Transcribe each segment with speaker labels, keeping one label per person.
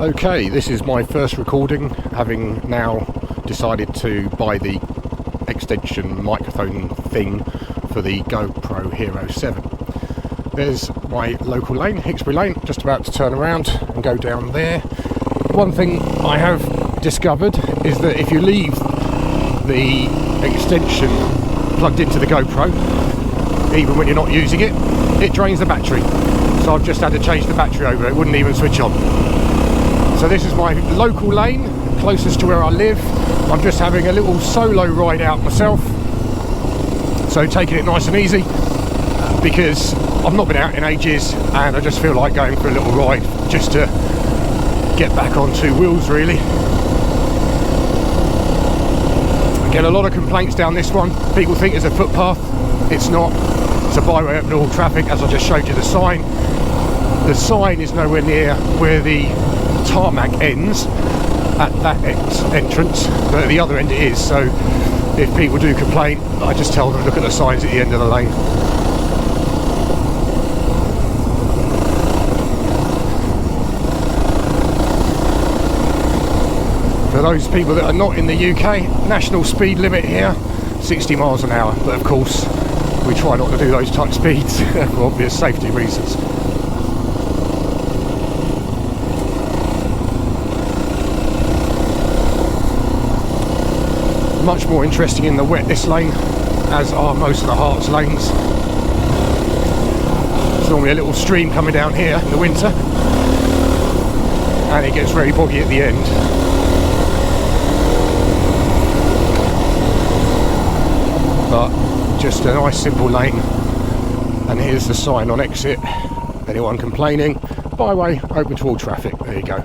Speaker 1: Okay, this is my first recording, having now decided to buy the extension microphone thing for the GoPro Hero 7. There's my local lane, Hixbury Lane, just about to turn around and go down there. One thing I have discovered is that if you leave the extension plugged into the GoPro, even when you're not using it, it drains the battery. So I've just had to change the battery over, it wouldn't even switch on. So this is my local lane, closest to where I live. I'm just having a little solo ride out myself. So taking it nice and easy, because I've not been out in ages and I just feel like going for a little ride just to get back on two wheels really. I get a lot of complaints down this one. People think it's a footpath. It's not. It's a byway open to all traffic, as I just showed you the sign. The sign is nowhere near where the tarmac ends at that entrance, but at the other end it is. So if people do complain, I just tell them look at the signs at the end of the lane. For those people that are not in the UK, national speed limit here 60 miles an hour, but of course we try not to do those type of speeds for obvious safety reasons. Much more interesting in the wetness lane, as are most of the Hearts lanes. There's normally a little stream coming down here in the winter, and it gets very boggy at the end. But just a nice simple lane, and here's the sign on exit. Anyone complaining, byway open to all traffic. There you go.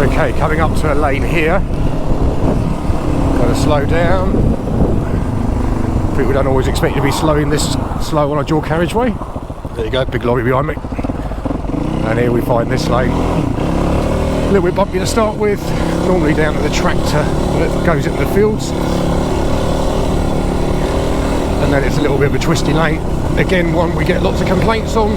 Speaker 1: Okay, coming up to a lane here, gotta slow down. People don't always expect you to be slowing this slow on a dual carriageway. There you go, big lorry behind me. And here we find this lane. A little bit bumpy to start with, normally down to the tractor that goes into the fields. And then it's a little bit of a twisty lane. Again, one we get lots of complaints on,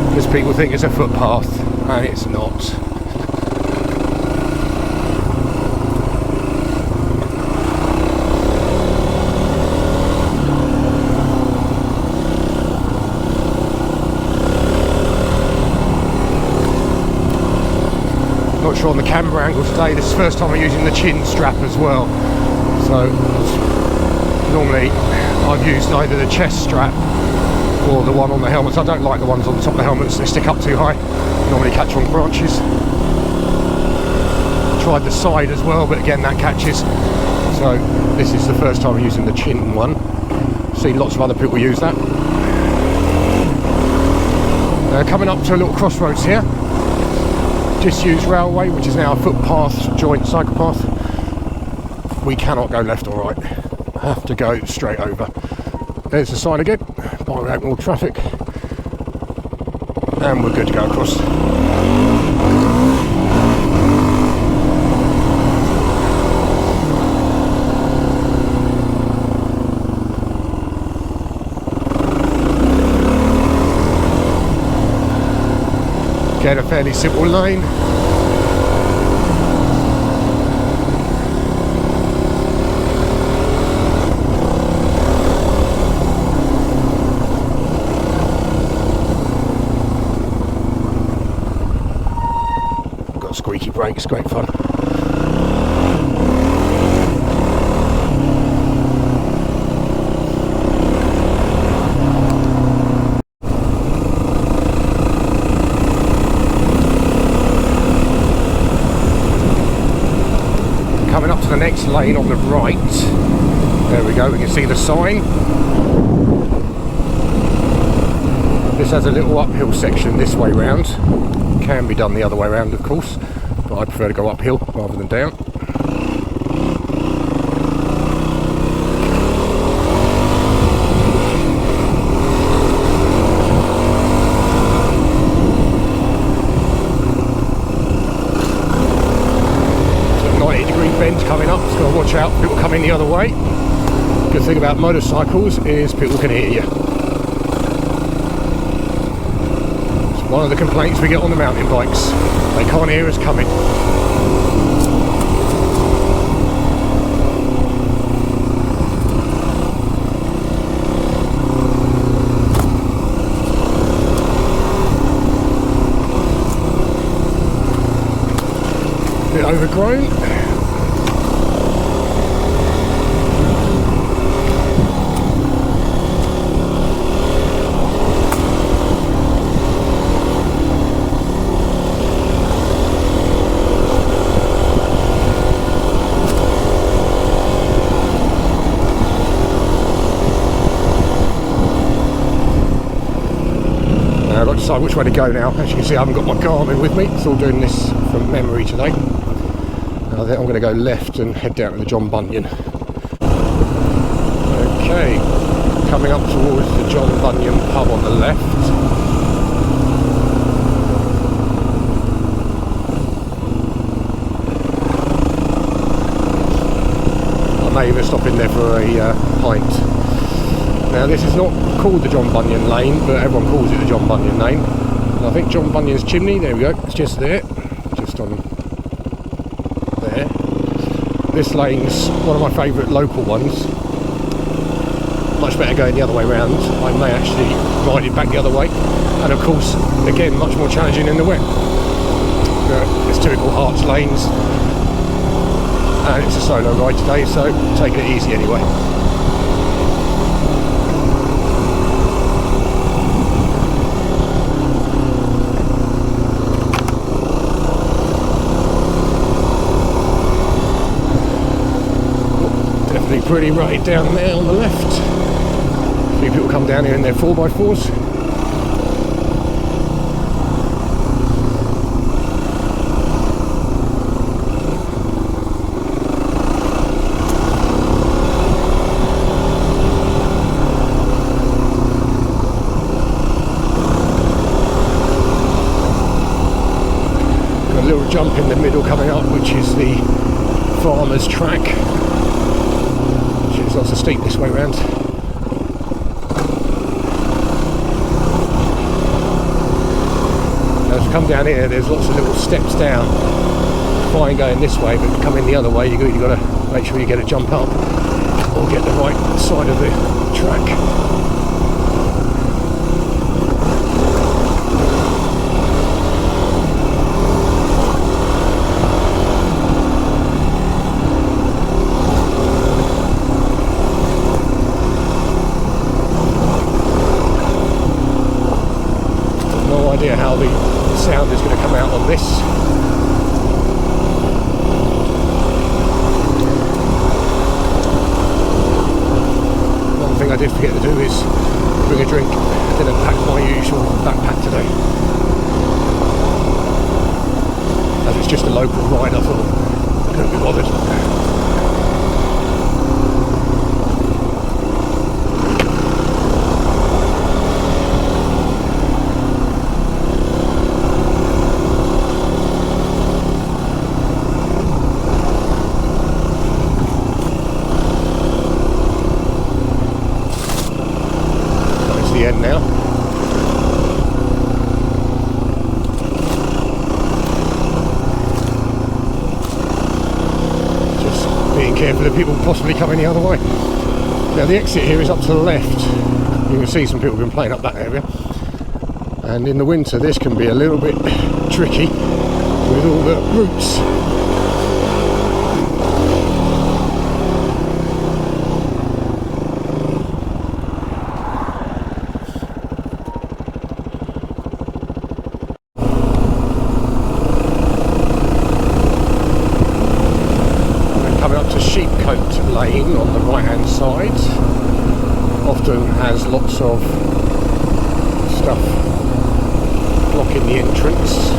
Speaker 1: because people think it's a footpath, and it's not. Not sure on the camera angle today. This is the first time I'm using the chin strap as well. So normally I've used either the chest strap or the one on the helmets. I don't like the ones on the top of the helmets, they stick up too high, normally catch on branches. Tried the side as well, but again that catches. So this is the first time I'm using the chin one. Seen lots of other people use that. Coming up to a little crossroads here. Disused railway, which is now a footpath joint cycle path. We cannot go left or right, have to go straight over. There's the sign again, byway open all traffic, and we're good to go across. Again, a fairly simple lane. Got squeaky brakes, great fun. Coming up to the next lane on the right. There we go, we can see the sign. This has a little uphill section this way round. Can be done the other way round, of course, but I prefer to go uphill rather than down. Bend coming up, so watch out, people coming the other way. Good thing about motorcycles is people can hear you. One of the complaints we get on the mountain bikes, they can't hear us coming. Bit overgrown. I've got to decide which way to go now. As you can see, I haven't got my Garmin with me. It's all doing this from memory today. I think I'm going to go left and head down to the John Bunyan. Okay, coming up towards the John Bunyan pub on the left. I may even stop in there for a pint. Now this is not called the John Bunyan lane, but everyone calls it the John Bunyan lane. And I think John Bunyan's chimney, there we go, it's just there, just on there. This lane's one of my favourite local ones. Much better going the other way round. I may actually ride it back the other way. And of course, again, much more challenging in the wet. It's typical Hearts lanes. And it's a solo ride today, so taking it easy anyway. Pretty rutted down there on the left. A few people come down here in their 4x4s. Got a little jump in the middle coming up, which is the farmer's track. Lots of steep this way round. As you come down here, there's lots of little steps down. Fine going this way, but coming the other way, you've got to make sure you get a jump up or get the right side of the track. How the sound is going to come out on this. One thing I did forget to do is bring a drink. I didn't pack my usual backpack today. As it's just a local ride, I thought I couldn't be bothered. End now. Just being careful of people possibly coming the other way. Now the exit here is up to the left. You can see some people have been playing up that area. And in the winter this can be a little bit tricky with all the roots. Lane on the right hand side often has lots of stuff blocking the entrance.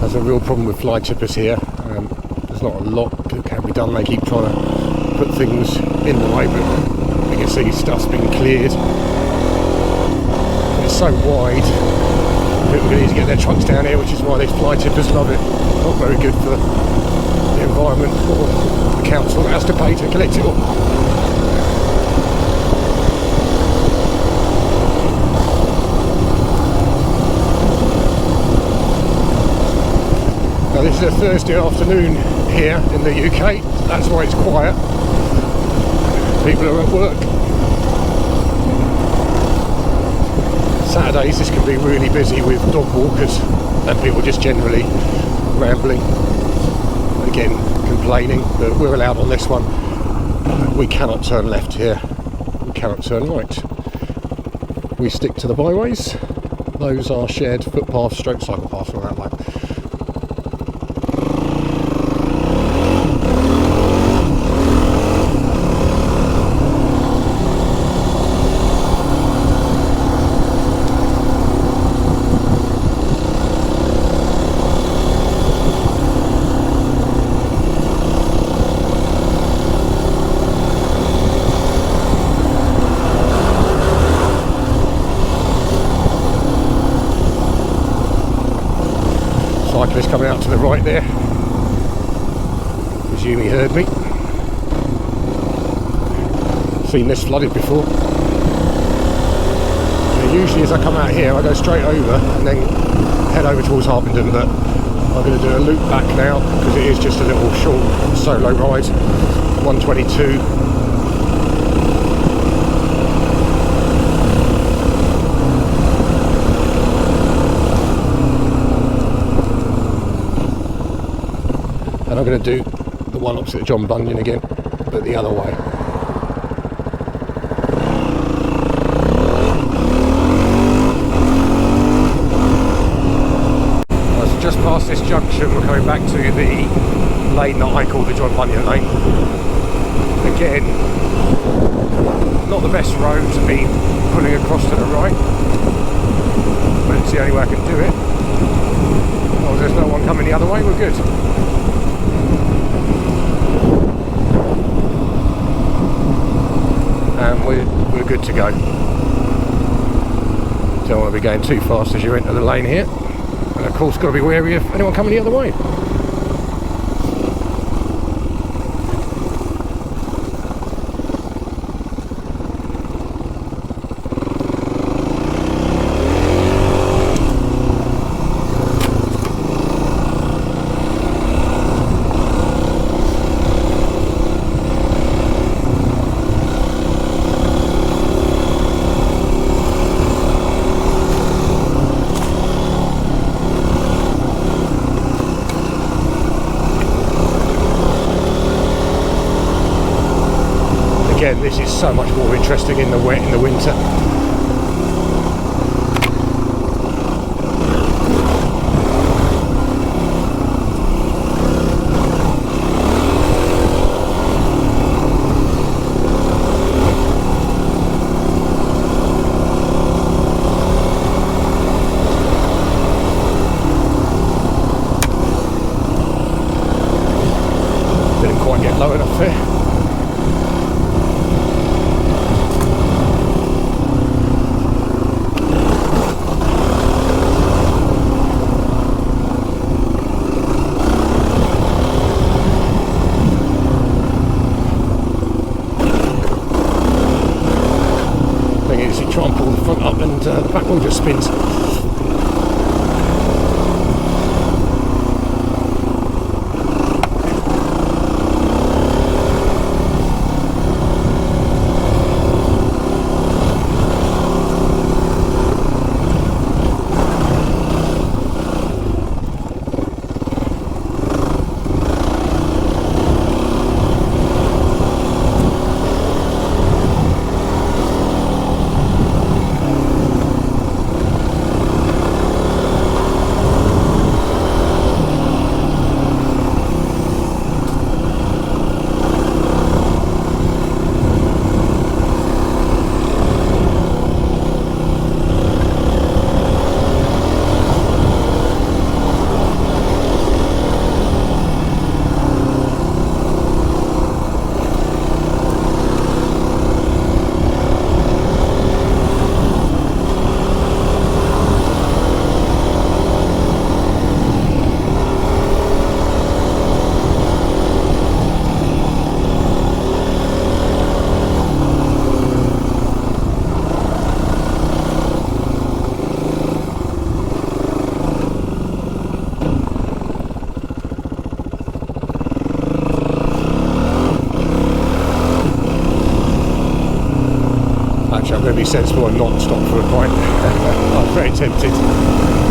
Speaker 1: There's a real problem with fly tippers here. There's not a lot that can be done. They keep trying to put things in the way, but you can see stuff's been cleared. It's so wide, people can easily get their trucks down here, which is why these fly tippers love it. Not very good for the environment or the council that has to pay to collect it all. Now this is a Thursday afternoon here in the UK, that's why it's quiet. People are at work. Saturdays this can be really busy with dog walkers and people just generally rambling, again complaining, but we're allowed on this one. We cannot turn left here, we cannot turn right. We stick to the byways. Those are shared footpaths, stroke cycle paths on that way. Cyclist coming out to the right there. Presume he heard me. Seen this flooded before. And usually as I come out here I go straight over and then head over towards Harpenden, but I'm going to do a loop back now because it is just a little short solo ride. 122. And I'm going to do the one opposite John Bunyan again, but the other way. As just past this junction, we're coming back to the lane that I call the John Bunyan lane. Again, not the best road to be pulling across to the right, but it's the only way I can do it. Oh, there's no one coming the other way, we're good. And we're good to go. Don't want to be going too fast as you enter the lane here, and of course got to be wary of anyone coming the other way. Again, this is so much more interesting in the wet, in the winter. Didn't quite get low enough there. Try and pull the front up and the back one just spins. Actually, I'm going to be sensible and not stop for a pint. I'm very tempted.